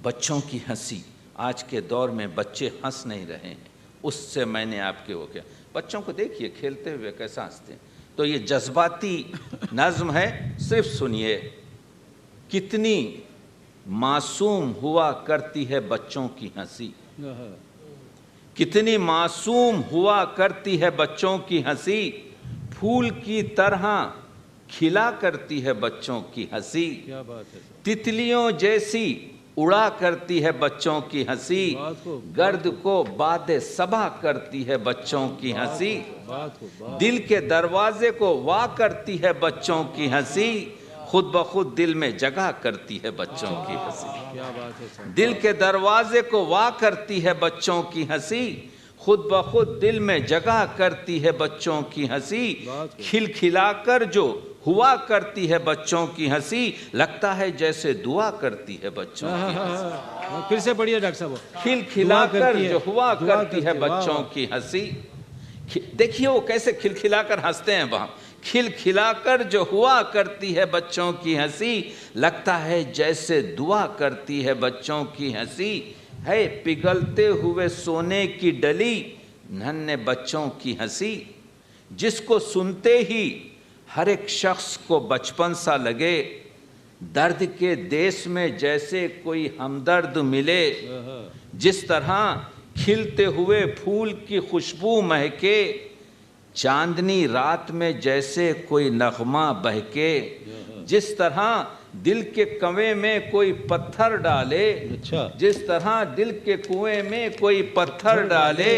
بچوں کی ہنسی، آج کے دور میں بچے ہنس نہیں رہے ہیں، اس سے میں نے آپ کے وہ کیا، بچوں کو دیکھیے کھیلتے ہوئے کیسا ہنستے ہیں۔ تو یہ جذباتی نظم ہے، صرف سنیے، کتنی معصوم ہوا کرتی ہے بچوں کی ہنسی، کتنی معصوم ہوا کرتی ہے بچوں کی ہنسی، پھول کی طرح کھلا کرتی ہے بچوں کی ہنسی، تتلیوں جیسی اڑا کرتی ہے بچوں کی ہنسی، گرد کو باد صبا کرتی ہے بچوں کی ہنسی، دل کے دروازے کو وا کرتی ہے بچوں کی ہنسی، خود بخود دل میں جگہ کرتی ہے بچوں کی ہنسی، دل کے دروازے کو وا کرتی ہے بچوں کی ہنسی، خود بخود دل میں جگہ کرتی ہے بچوں کی ہنسی، کھل کھلا کر جو ہوا کرتی ہے بچوں کی ہنسی، لگتا ہے جیسے دعا کرتی ہے بچوں کی ہنسی۔ پھر سے پڑھیے ڈاکٹر صاحب۔ کھل کھلا کر جو ہوا کرتی ہے بچوں کی ہنسی، دیکھیے وہ کیسے کھل کھلا کر ہنستے ہیں وہاں، کھل کھلا کر جو ہوا کرتی ہے بچوں کی ہنسی، لگتا ہے جیسے دعا کرتی ہے بچوں کی ہنسی، ہے پگھلتے ہوئے سونے کی ڈلی ننھے بچوں کی ہنسی، جس کو سنتے ہی ہر ایک شخص کو بچپن سا لگے، درد کے دیس میں جیسے کوئی ہمدرد ملے، جس طرح کھلتے ہوئے پھول کی خوشبو مہکے، چاندنی رات میں جیسے کوئی نغمہ بہکے، جس طرح دل کے کنویں میں کوئی پتھر ڈالے، جس طرح دل کے کنویں میں کوئی پتھر ڈالے،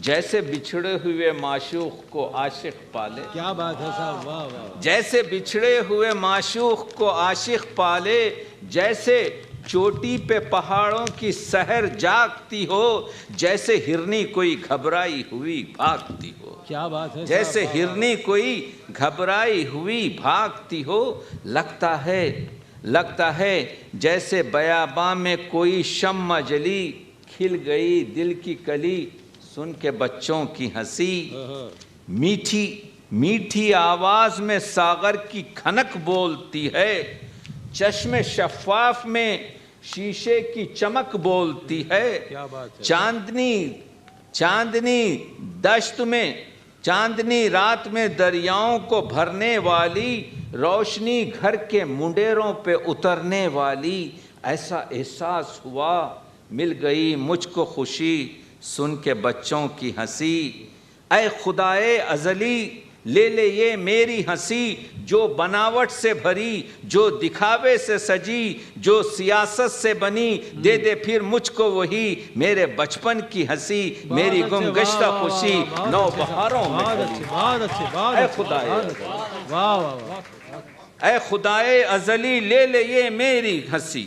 جیسے بچھڑے ہوئے معشوق کو عاشق پالے، کیا بات ہے صاحب، واہ واہ، جیسے بچھڑے ہوئے معشوق کو عاشق پالے، جیسے چوٹی پہ پہاڑوں کی سحر جاگتی ہو، جیسے ہرنی کوئی گھبرائی ہوئی بھاگتی ہو، کیا بات ہے، جیسے ہرنی کوئی گھبرائی ہوئی بھاگتی ہو، لگتا ہے جیسے بیاباں میں کوئی شمع جلی، کھل گئی دل کی کلی سن کے بچوں کی ہنسی، میٹھی میٹھی آواز میں ساغر کی کھنک بولتی ہے، چشم شفاف میں شیشے کی چمک بولتی ہے، چاندنی دشت میں چاندنی رات میں دریاؤں کو بھرنے والی، روشنی گھر کے منڈیروں پہ اترنے والی، ایسا احساس ہوا مل گئی مجھ کو خوشی سن کے بچوں کی ہنسی، اے خدائے ازلی لے لے یہ میری ہنسی، جو بناوٹ سے بھری، جو دکھاوے سے سجی، جو سیاست سے بنی، دے دے پھر مجھ کو وہی میرے بچپن کی ہنسی، میری گم گشتہ خوشی نو بہاروں میں کھلی، اے خدائے اے خدائے ازلی لے لے یہ میری ہنسی،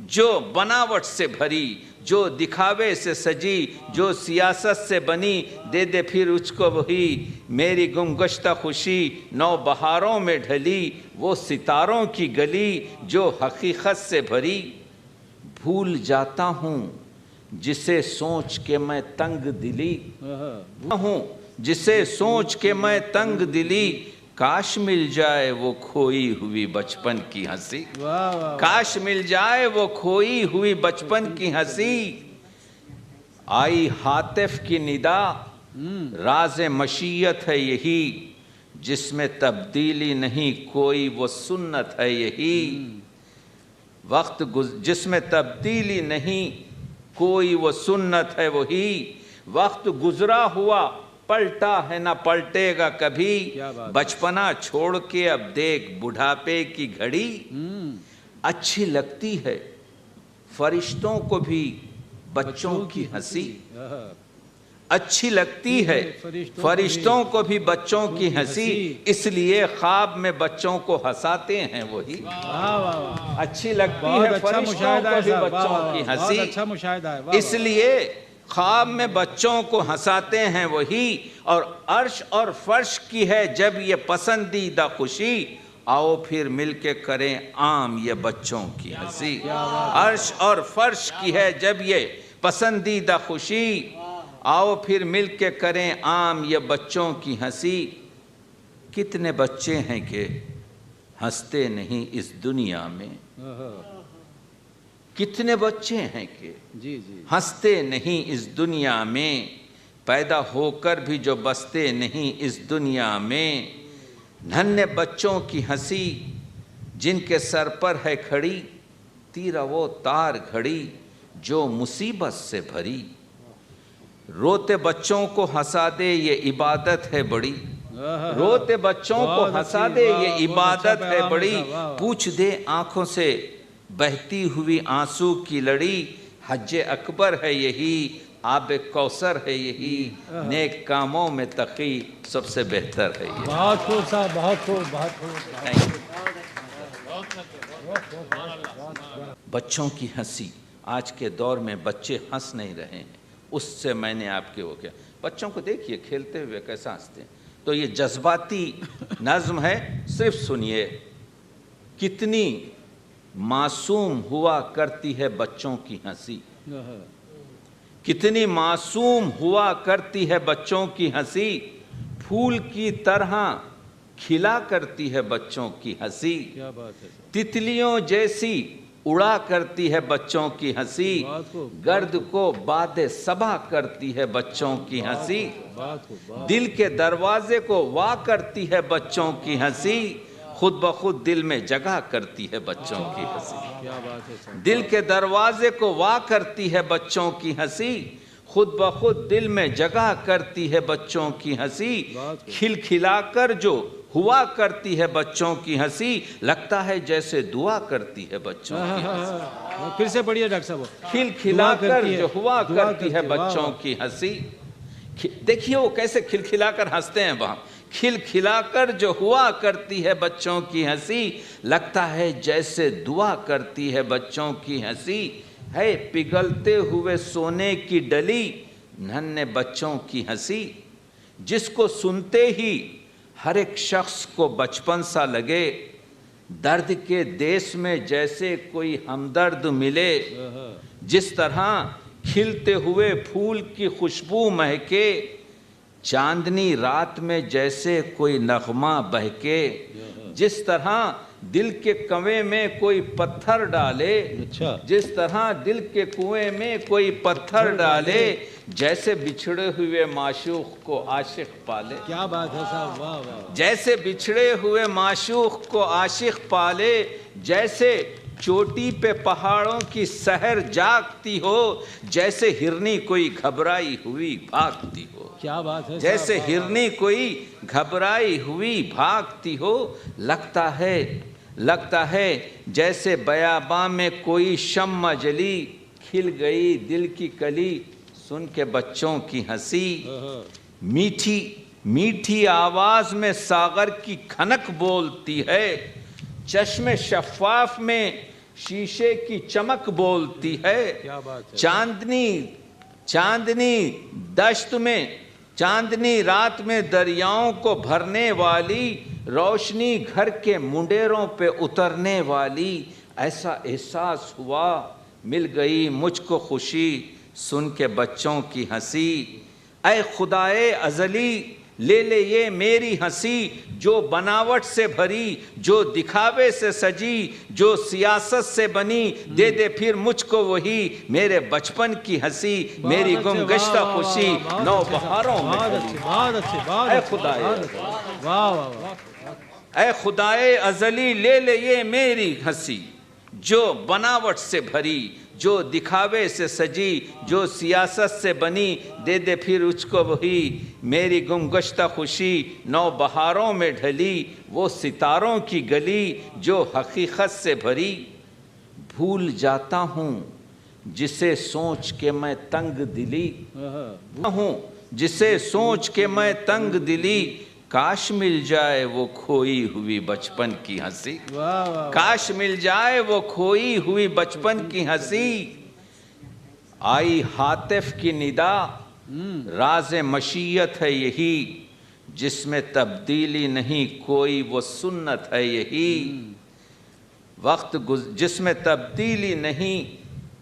جو بناوٹ سے بھری، جو دکھاوے سے سجی، جو سیاست سے بنی، دے دے پھر مجھ کو وہی میری گم گشتہ خوشی نو بہاروں میں ڈھلی، وہ ستاروں کی گلی جو حقیقت سے بھری، بھول جاتا ہوں جسے سوچ کے میں تنگ دلی ہوں، جسے سوچ کے میں تنگ دلی، کاش مل جائے وہ کھوئی ہوئی بچپن کی ہنسی، کاش مل جائے وہ کھوئی ہوئی بچپن کی ہنسی، آئی ہاتف کی ندا راز مشیت ہے یہی، جس میں تبدیلی نہیں کوئی وہ سنت ہے یہی، جس میں تبدیلی نہیں کوئی وہ سنت ہے وہی، وقت گزرا ہوا پلٹا ہے نہ پلٹے گا کبھی، بچپنا چھوڑ کے اب دیکھ بڑھاپے کی گھڑی، اچھی لگتی ہے فرشتوں کو بھی بچوں کی ہنسی، اچھی لگتی ہے فرشتوں کو بھی بچوں کی ہنسی، اس لیے خواب میں بچوں کو ہنساتے ہیں وہی، اچھی لگتی ہے فرشتوں کو بھی بچوں کی ہنسی، اس لیے خواب میں بچوں کو ہنساتے ہیں وہی، اور عرش اور فرش کی ہے جب یہ پسندیدہ خوشی، آؤ پھر مل کے کریں عام یہ بچوں کی ہنسی، عرش اور فرش کی ہے جب یہ پسندیدہ خوشی، آؤ پھر مل کے کریں عام یہ بچوں کی ہنسی، کتنے بچے ہیں کہ ہنستے نہیں اس دنیا میں، کتنے بچے ہیں کہ جی جی ہنستے نہیں اس دنیا میں، پیدا ہو کر بھی جو بستے نہیں اس دنیا میں، ننھے بچوں کی ہنسی جن کے سر پر ہے کھڑی، تیرا وہ تار گھڑی جو مصیبت سے بھری، روتے بچوں کو ہنسا دے یہ عبادت ہے بڑی، روتے بچوں کو ہنسا دے یہ عبادت ہے بڑی، پوچھ دے آنکھوں سے بہتی ہوئی آنسو کی لڑی، حج اکبر ہے یہی، آب کوثر ہے یہی، نیک کاموں میں تقی سب سے بہتر ہے یہ۔ بہت خوب صاحب، بہت خوب، بہت خوب۔ بچوں کی ہنسی، آج کے دور میں بچے ہنس نہیں رہے ہیں، اس سے میں نے آپ کے وہ کیا، بچوں کو دیکھیے کھیلتے ہوئے کیسا ہنستے ہیں۔ تو یہ جذباتی نظم ہے، صرف سنیے، کتنی معصوم ہوا کرتی ہے بچوں کی ہنسی، کتنی معصوم ہوا کرتی ہے بچوں کی ہنسی، پھول کی طرح کھلا کرتی ہے بچوں کی ہنسی، کیا بات ہے، تتلیوں جیسی اڑا کرتی ہے بچوں کی ہنسی، گرد کو باد صبا کرتی ہے بچوں کی ہنسی، بہت خوب، دل کے دروازے کو وا کرتی ہے بچوں کی ہنسی، خود بخود دل میں جگہ کرتی ہے بچوں کی ہنسی، کیا بات ہے صاحب، دل کے دروازے کو وا کرتی ہے بچوں کی ہنسی، خود بخود دل میں جگہ کرتی ہے بچوں کی ہنسی، کھل کھلا کر جو ہوا کرتی ہے بچوں کی ہنسی، لگتا ہے جیسے دعا کرتی ہے بچوں کی ہنسی، پھر سے پڑھیے ڈاکٹر صاحب، کھل کھلا کر جو ہوا کرتی ہے بچوں کی ہنسی، دیکھیے وہ کیسے کھل کھلا کر ہنستے ہیں وہاں، کھل کھلا کر جو ہوا کرتی ہے بچوں کی ہنسی، لگتا ہے جیسے دعا کرتی ہے بچوں کی ہنسی، ہے پگھلتے ہوئے سونے کی ڈلی ننھے بچوں کی ہنسی، جس کو سنتے ہی ہر ایک شخص کو بچپن سا لگے، درد کے دیس میں جیسے کوئی ہمدرد ملے، جس طرح کھلتے ہوئے پھول کی خوشبو مہکے، چاندنی رات میں جیسے کوئی نغمہ بہکے، جس طرح دل کے کنویں میں کوئی پتھر ڈالے، جس طرح دل کے کنویں میں کوئی پتھر ڈالے، جیسے بچھڑے ہوئے معشوق کو عاشق پالے، کیا بات ہے صاحب، واہ واہ، جیسے بچھڑے ہوئے معشوق کو عاشق پالے، جیسے چوٹی پہ پہاڑوں کی سحر جاگتی ہو، جیسے ہرنی کوئی گھبرائی ہوئی بھاگتی ہو، کیا بات ہے، جیسے ہرنی کوئی گھبرائی ہوئی بھاگتی ہو، لگتا ہے جیسے بیاباں میں کوئی شمع جلی، کھل گئی دل کی کلی سن کے بچوں کی ہنسی، میٹھی میٹھی آواز میں ساغر کی کھنک بولتی ہے، چشم شفاف میں شیشے کی چمک بولتی ہے، کیا بات ہے، چاندنی دشت میں چاندنی رات میں دریاؤں کو بھرنے والی، روشنی گھر کے منڈیروں پہ اترنے والی، ایسا احساس ہوا مل گئی مجھ کو خوشی سن کے بچوں کی ہنسی، اے خدائے ازلی لے لے یہ میری ہنسی، جو بناوٹ سے بھری، جو دکھاوے سے سجی، جو سیاست سے بنی، دے دے پھر مجھ کو وہی میرے بچپن کی ہنسی، میری گم گشتہ خوشی نو بہاروں میں کھلی، بہت اچھے، بہت اے اچھے، خدائے واہ واہ واہ، اے خدائے ازلی لے لے یہ میری ہنسی، جو بناوٹ سے بھری، جو دکھاوے سے سجی، جو سیاست سے بنی، دے دے پھر اس کو وہی میری گم گشتہ خوشی نو بہاروں میں ڈھلی، وہ ستاروں کی گلی جو حقیقت سے بھری، بھول جاتا ہوں جسے سوچ کے میں تنگ دلی ہوں، جسے سوچ کے میں تنگ دلی، کاش مل جائے وہ کھوئی ہوئی بچپن کی ہنسی، کاش مل جائے وہ کھوئی ہوئی بچپن کی ہنسی، آئی ہاتف کی ندا راز مشیت ہے یہی، جس میں تبدیلی نہیں کوئی وہ سنت ہے یہی، جس میں تبدیلی نہیں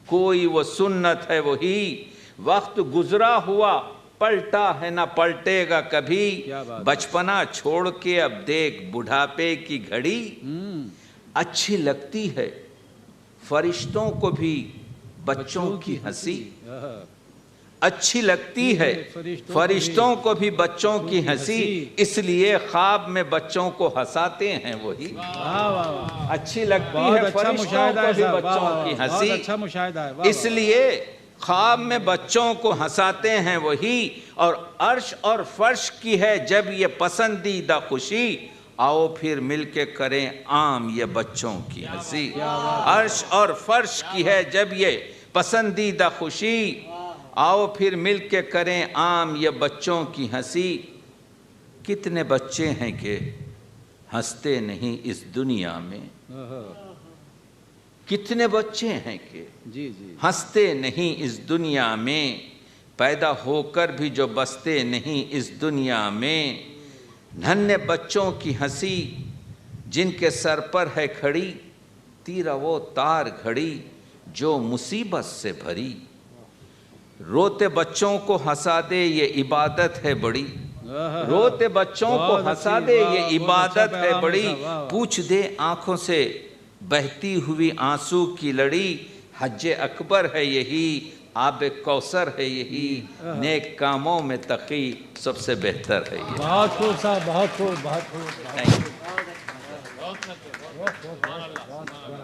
کوئی وہ سنت ہے وہی، وقت گزرا ہوا پلٹا ہے نہ پلٹے گا کبھی، بچپنا چھوڑ کے اب دیکھ بڑھاپے کی گھڑی، اچھی لگتی ہے فرشتوں کو بھی بچوں کی ہنسی اچھی لگتی ہے، فرشتوں کو بھی بچوں کی ہنسی، اس لیے خواب میں بچوں کو ہنساتے ہیں وہی۔ اچھی لگتی ہے فرشتوں کو بھی بچوں کی ہنسی، اچھا مشاہدہ ہے، اس لیے خواب میں بچوں کو ہنساتے ہیں وہی، اور عرش اور فرش کی ہے جب یہ پسندیدہ خوشی، آؤ پھر مل کے کریں عام یہ بچوں کی ہنسی۔ عرش اور فرش کی ہے جب یہ پسندیدہ خوشی، آؤ پھر مل کے کریں عام یہ بچوں کی ہنسی۔ کتنے بچے ہیں کہ ہنستے نہیں اس دنیا میں، کتنے بچے ہیں کہ جی جی ہنستے نہیں اس دنیا میں، پیدا ہو کر بھی جو بستے نہیں اس دنیا میں۔ ننھے بچوں کی ہنسی جن کے سر پر ہے کھڑی، تیرا وہ تار گھڑی جو مصیبت سے بھری، روتے بچوں کو ہنسا دے یہ عبادت ہے بڑی، روتے بچوں کو ہنسا دے یہ عبادت ہے بڑی، پوچھ دے آنکھوں سے بہتی ہوئی آنسو کی لڑی، حج اکبر ہے یہی، آب کوثر ہے یہی، نیک کاموں میں تقی سب سے بہتر ہے یہ۔ بہت خوب صاحب، بہت خوب، بہت خوب۔ Thank you.